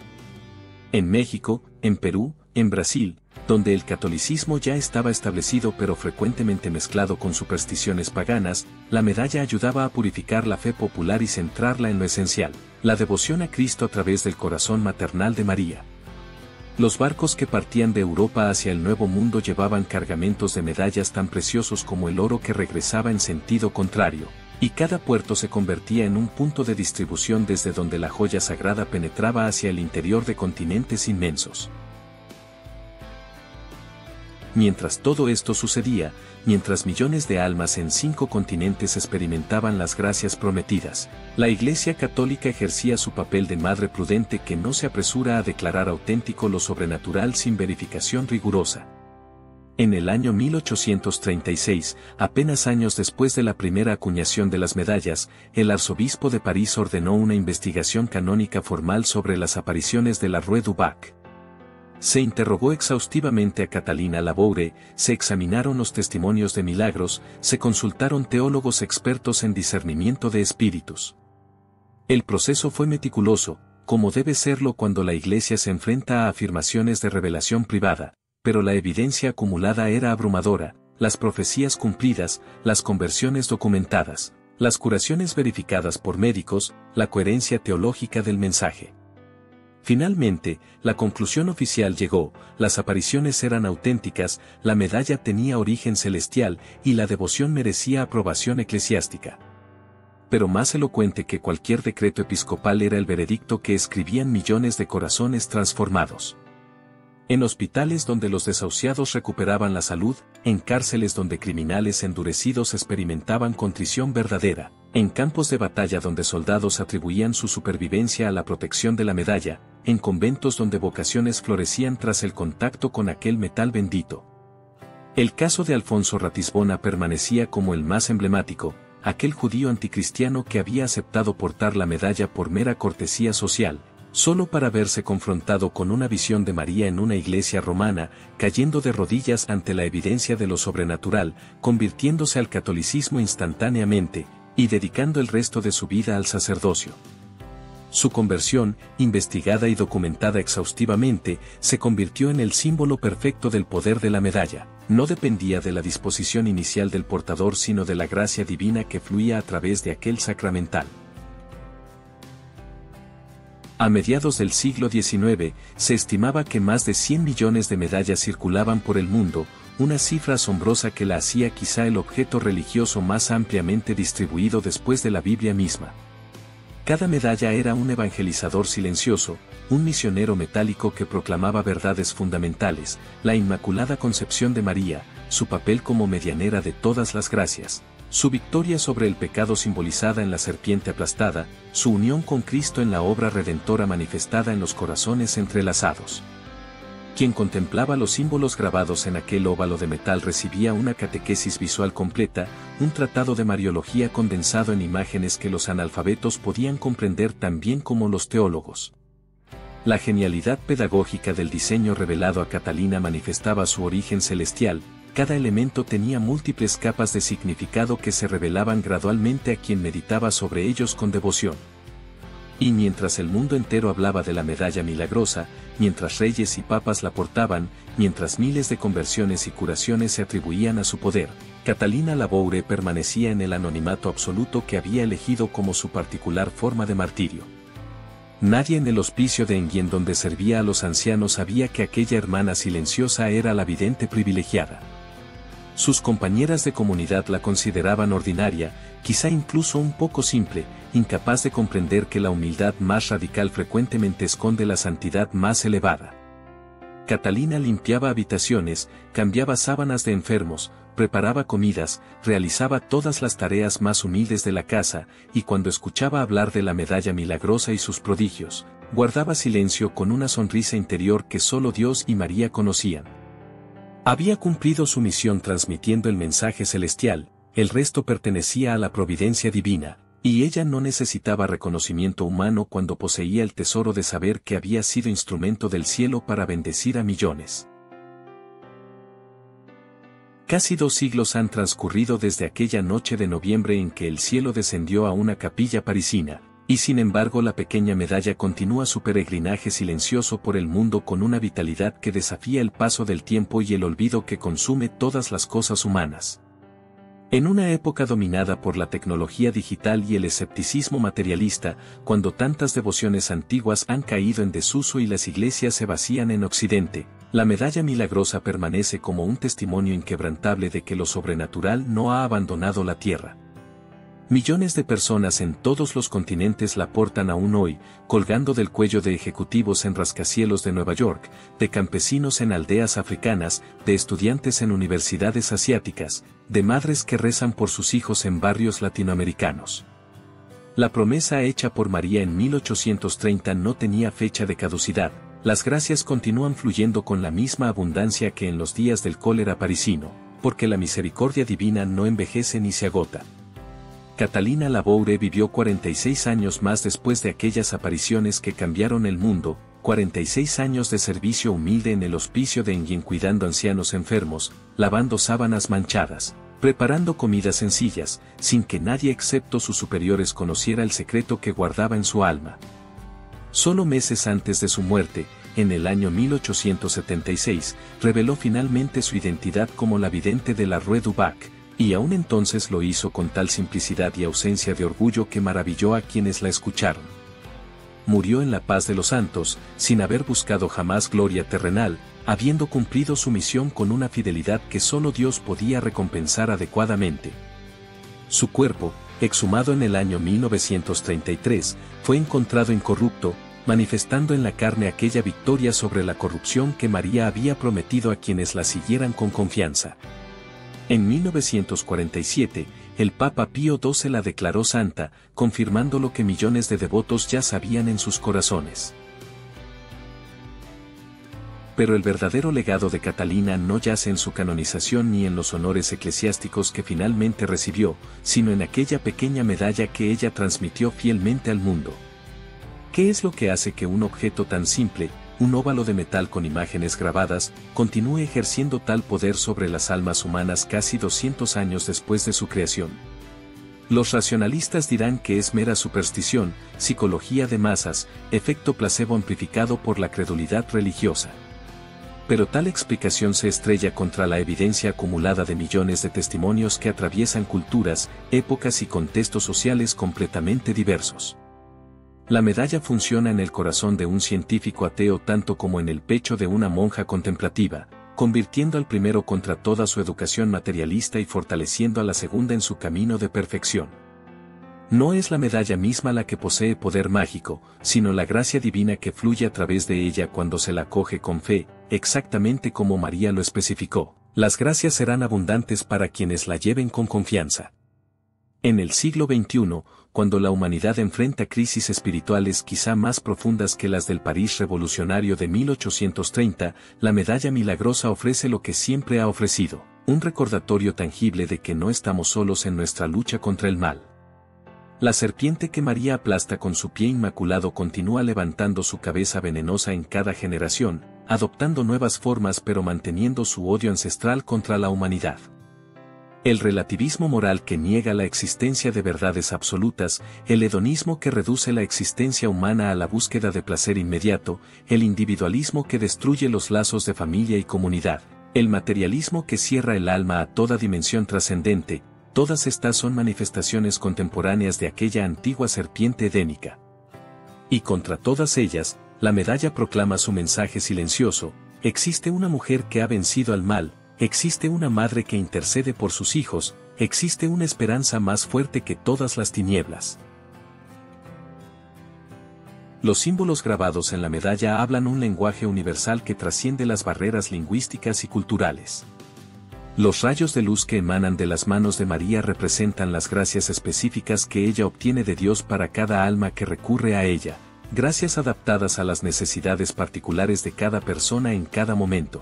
En México, en Perú, en Brasil, donde el catolicismo ya estaba establecido pero frecuentemente mezclado con supersticiones paganas, la medalla ayudaba a purificar la fe popular y centrarla en lo esencial, la devoción a Cristo a través del corazón maternal de María. Los barcos que partían de Europa hacia el Nuevo Mundo llevaban cargamentos de medallas tan preciosos como el oro que regresaba en sentido contrario, y cada puerto se convertía en un punto de distribución desde donde la joya sagrada penetraba hacia el interior de continentes inmensos. Mientras todo esto sucedía, mientras millones de almas en 5 continentes experimentaban las gracias prometidas, la Iglesia Católica ejercía su papel de madre prudente que no se apresura a declarar auténtico lo sobrenatural sin verificación rigurosa. En el año 1836, apenas años después de la primera acuñación de las medallas, el arzobispo de París ordenó una investigación canónica formal sobre las apariciones de la Rue du Bac. Se interrogó exhaustivamente a Catalina Laboure, se examinaron los testimonios de milagros, se consultaron teólogos expertos en discernimiento de espíritus. El proceso fue meticuloso, como debe serlo cuando la Iglesia se enfrenta a afirmaciones de revelación privada, pero la evidencia acumulada era abrumadora, las profecías cumplidas, las conversiones documentadas, las curaciones verificadas por médicos, la coherencia teológica del mensaje. Finalmente, la conclusión oficial llegó, las apariciones eran auténticas, la medalla tenía origen celestial y la devoción merecía aprobación eclesiástica. Pero más elocuente que cualquier decreto episcopal era el veredicto que escribían millones de corazones transformados. En hospitales donde los desahuciados recuperaban la salud, en cárceles donde criminales endurecidos experimentaban contrición verdadera, en campos de batalla donde soldados atribuían su supervivencia a la protección de la medalla, en conventos donde vocaciones florecían tras el contacto con aquel metal bendito. El caso de Alfonso Ratisbona permanecía como el más emblemático, aquel judío anticristiano que había aceptado portar la medalla por mera cortesía social, solo para verse confrontado con una visión de María en una iglesia romana, cayendo de rodillas ante la evidencia de lo sobrenatural, convirtiéndose al catolicismo instantáneamente, y dedicando el resto de su vida al sacerdocio. Su conversión, investigada y documentada exhaustivamente, se convirtió en el símbolo perfecto del poder de la medalla. No dependía de la disposición inicial del portador sino de la gracia divina que fluía a través de aquel sacramental. A mediados del siglo XIX, se estimaba que más de 100 millones de medallas circulaban por el mundo, una cifra asombrosa que la hacía quizá el objeto religioso más ampliamente distribuido después de la Biblia misma. Cada medalla era un evangelizador silencioso, un misionero metálico que proclamaba verdades fundamentales, la Inmaculada Concepción de María, su papel como medianera de todas las gracias, su victoria sobre el pecado simbolizada en la serpiente aplastada, su unión con Cristo en la obra redentora manifestada en los corazones entrelazados. Quien contemplaba los símbolos grabados en aquel óvalo de metal recibía una catequesis visual completa, un tratado de Mariología condensado en imágenes que los analfabetos podían comprender tan bien como los teólogos. La genialidad pedagógica del diseño revelado a Catalina manifestaba su origen celestial, cada elemento tenía múltiples capas de significado que se revelaban gradualmente a quien meditaba sobre ellos con devoción. Y mientras el mundo entero hablaba de la medalla milagrosa, mientras reyes y papas la portaban, mientras miles de conversiones y curaciones se atribuían a su poder, Catalina Laboure permanecía en el anonimato absoluto que había elegido como su particular forma de martirio. Nadie en el hospicio de Enghien donde servía a los ancianos sabía que aquella hermana silenciosa era la vidente privilegiada. Sus compañeras de comunidad la consideraban ordinaria, quizá incluso un poco simple, incapaz de comprender que la humildad más radical frecuentemente esconde la santidad más elevada. Catalina limpiaba habitaciones, cambiaba sábanas de enfermos, preparaba comidas, realizaba todas las tareas más humildes de la casa, y cuando escuchaba hablar de la medalla milagrosa y sus prodigios, guardaba silencio con una sonrisa interior que solo Dios y María conocían. Había cumplido su misión transmitiendo el mensaje celestial, el resto pertenecía a la providencia divina, y ella no necesitaba reconocimiento humano cuando poseía el tesoro de saber que había sido instrumento del cielo para bendecir a millones. Casi 2 siglos han transcurrido desde aquella noche de noviembre en que el cielo descendió a una capilla parisina, y sin embargo la pequeña medalla continúa su peregrinaje silencioso por el mundo con una vitalidad que desafía el paso del tiempo y el olvido que consume todas las cosas humanas. En una época dominada por la tecnología digital y el escepticismo materialista, cuando tantas devociones antiguas han caído en desuso y las iglesias se vacían en Occidente, la medalla milagrosa permanece como un testimonio inquebrantable de que lo sobrenatural no ha abandonado la tierra. Millones de personas en todos los continentes la portan aún hoy, colgando del cuello de ejecutivos en rascacielos de Nueva York, de campesinos en aldeas africanas, de estudiantes en universidades asiáticas, de madres que rezan por sus hijos en barrios latinoamericanos. La promesa hecha por María en 1830 no tenía fecha de caducidad, las gracias continúan fluyendo con la misma abundancia que en los días del cólera parisino, porque la misericordia divina no envejece ni se agota. Catalina Laboure vivió 46 años más después de aquellas apariciones que cambiaron el mundo, 46 años de servicio humilde en el hospicio de Enghien cuidando ancianos enfermos, lavando sábanas manchadas, preparando comidas sencillas, sin que nadie excepto sus superiores conociera el secreto que guardaba en su alma. Solo meses antes de su muerte, en el año 1876, reveló finalmente su identidad como la vidente de la Rue du Bac, y aún entonces lo hizo con tal simplicidad y ausencia de orgullo que maravilló a quienes la escucharon. Murió en la paz de los santos, sin haber buscado jamás gloria terrenal, habiendo cumplido su misión con una fidelidad que solo Dios podía recompensar adecuadamente. Su cuerpo, exhumado en el año 1933, fue encontrado incorrupto, manifestando en la carne aquella victoria sobre la corrupción que María había prometido a quienes la siguieran con confianza. En 1947, el Papa Pío XII la declaró santa, confirmando lo que millones de devotos ya sabían en sus corazones. Pero el verdadero legado de Catalina no yace en su canonización ni en los honores eclesiásticos que finalmente recibió, sino en aquella pequeña medalla que ella transmitió fielmente al mundo. ¿Qué es lo que hace que un objeto tan simple, un óvalo de metal con imágenes grabadas, continúe ejerciendo tal poder sobre las almas humanas casi 200 años después de su creación? Los racionalistas dirán que es mera superstición, psicología de masas, efecto placebo amplificado por la credulidad religiosa. Pero tal explicación se estrella contra la evidencia acumulada de millones de testimonios que atraviesan culturas, épocas y contextos sociales completamente diversos. La medalla funciona en el corazón de un científico ateo tanto como en el pecho de una monja contemplativa, convirtiendo al primero contra toda su educación materialista y fortaleciendo a la segunda en su camino de perfección. No es la medalla misma la que posee poder mágico, sino la gracia divina que fluye a través de ella cuando se la acoge con fe, exactamente como María lo especificó. Las gracias serán abundantes para quienes la lleven con confianza. En el siglo XXI, cuando la humanidad enfrenta crisis espirituales quizá más profundas que las del París revolucionario de 1830, la medalla milagrosa ofrece lo que siempre ha ofrecido, un recordatorio tangible de que no estamos solos en nuestra lucha contra el mal. La serpiente que María aplasta con su pie inmaculado continúa levantando su cabeza venenosa en cada generación, adoptando nuevas formas pero manteniendo su odio ancestral contra la humanidad. El relativismo moral que niega la existencia de verdades absolutas, el hedonismo que reduce la existencia humana a la búsqueda de placer inmediato, el individualismo que destruye los lazos de familia y comunidad, el materialismo que cierra el alma a toda dimensión trascendente, todas estas son manifestaciones contemporáneas de aquella antigua serpiente edénica. Y contra todas ellas, la medalla proclama su mensaje silencioso: existe una mujer que ha vencido al mal, existe una madre que intercede por sus hijos, existe una esperanza más fuerte que todas las tinieblas. Los símbolos grabados en la medalla hablan un lenguaje universal que trasciende las barreras lingüísticas y culturales. Los rayos de luz que emanan de las manos de María representan las gracias específicas que ella obtiene de Dios para cada alma que recurre a ella, gracias adaptadas a las necesidades particulares de cada persona en cada momento.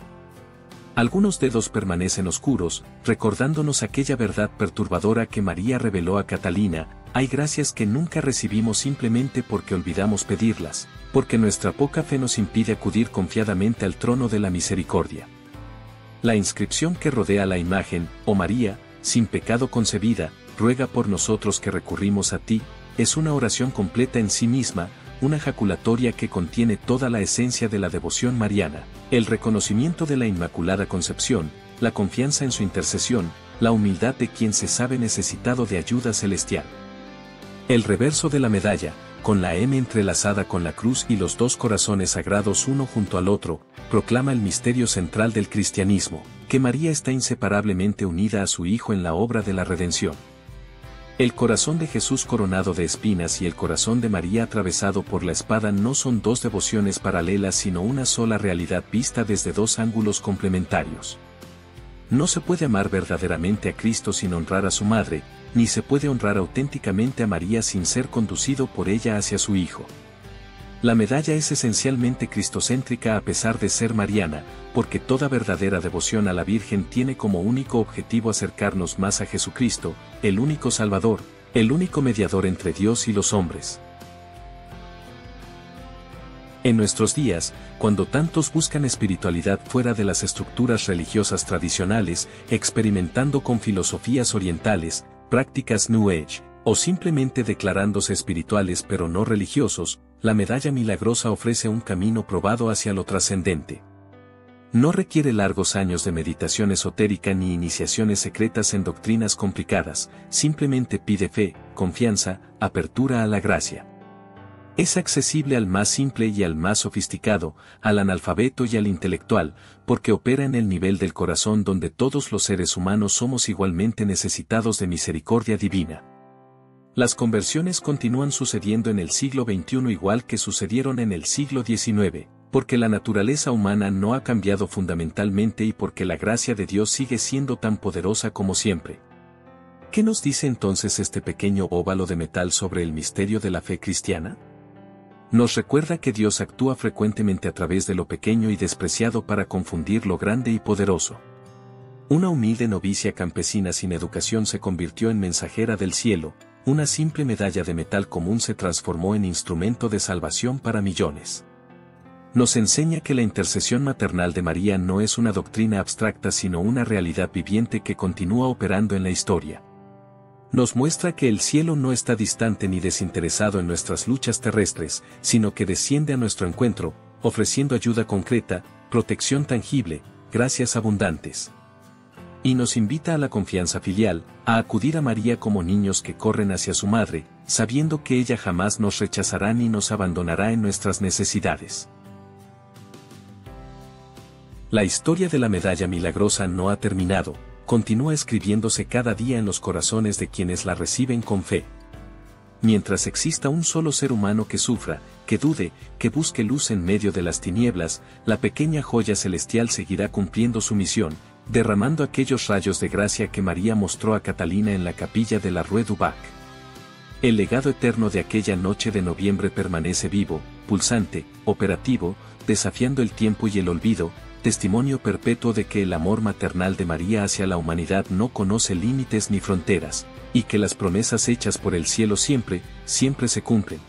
Algunos dedos permanecen oscuros, recordándonos aquella verdad perturbadora que María reveló a Catalina: hay gracias que nunca recibimos simplemente porque olvidamos pedirlas, porque nuestra poca fe nos impide acudir confiadamente al trono de la misericordia. La inscripción que rodea la imagen: oh María, sin pecado concebida, ruega por nosotros que recurrimos a ti, es una oración completa en sí misma, una jaculatoria que contiene toda la esencia de la devoción mariana, el reconocimiento de la Inmaculada Concepción, la confianza en su intercesión, la humildad de quien se sabe necesitado de ayuda celestial. El reverso de la medalla, con la M entrelazada con la cruz y los dos corazones sagrados uno junto al otro, proclama el misterio central del cristianismo, que María está inseparablemente unida a su Hijo en la obra de la redención. El corazón de Jesús coronado de espinas y el corazón de María atravesado por la espada no son dos devociones paralelas sino una sola realidad vista desde dos ángulos complementarios. No se puede amar verdaderamente a Cristo sin honrar a su madre, ni se puede honrar auténticamente a María sin ser conducido por ella hacia su Hijo. La medalla es esencialmente cristocéntrica a pesar de ser mariana, porque toda verdadera devoción a la Virgen tiene como único objetivo acercarnos más a Jesucristo, el único Salvador, el único mediador entre Dios y los hombres. En nuestros días, cuando tantos buscan espiritualidad fuera de las estructuras religiosas tradicionales, experimentando con filosofías orientales, prácticas New Age, o simplemente declarándose espirituales pero no religiosos, la medalla milagrosa ofrece un camino probado hacia lo trascendente. No requiere largos años de meditación esotérica ni iniciaciones secretas en doctrinas complicadas, simplemente pide fe, confianza, apertura a la gracia. Es accesible al más simple y al más sofisticado, al analfabeto y al intelectual, porque opera en el nivel del corazón donde todos los seres humanos somos igualmente necesitados de misericordia divina. Las conversiones continúan sucediendo en el siglo XXI igual que sucedieron en el siglo XIX, porque la naturaleza humana no ha cambiado fundamentalmente y porque la gracia de Dios sigue siendo tan poderosa como siempre. ¿Qué nos dice entonces este pequeño óvalo de metal sobre el misterio de la fe cristiana? Nos recuerda que Dios actúa frecuentemente a través de lo pequeño y despreciado para confundir lo grande y poderoso. Una humilde novicia campesina sin educación se convirtió en mensajera del cielo, una simple medalla de metal común se transformó en instrumento de salvación para millones. Nos enseña que la intercesión maternal de María no es una doctrina abstracta sino una realidad viviente que continúa operando en la historia. Nos muestra que el cielo no está distante ni desinteresado en nuestras luchas terrestres, sino que desciende a nuestro encuentro, ofreciendo ayuda concreta, protección tangible, gracias abundantes. Y nos invita a la confianza filial, a acudir a María como niños que corren hacia su madre, sabiendo que ella jamás nos rechazará ni nos abandonará en nuestras necesidades. La historia de la medalla milagrosa no ha terminado, continúa escribiéndose cada día en los corazones de quienes la reciben con fe. Mientras exista un solo ser humano que sufra, que dude, que busque luz en medio de las tinieblas, la pequeña joya celestial seguirá cumpliendo su misión, derramando aquellos rayos de gracia que María mostró a Catalina en la capilla de la Rue du Bac. El legado eterno de aquella noche de noviembre permanece vivo, pulsante, operativo, desafiando el tiempo y el olvido, testimonio perpetuo de que el amor maternal de María hacia la humanidad no conoce límites ni fronteras, y que las promesas hechas por el cielo siempre, siempre se cumplen.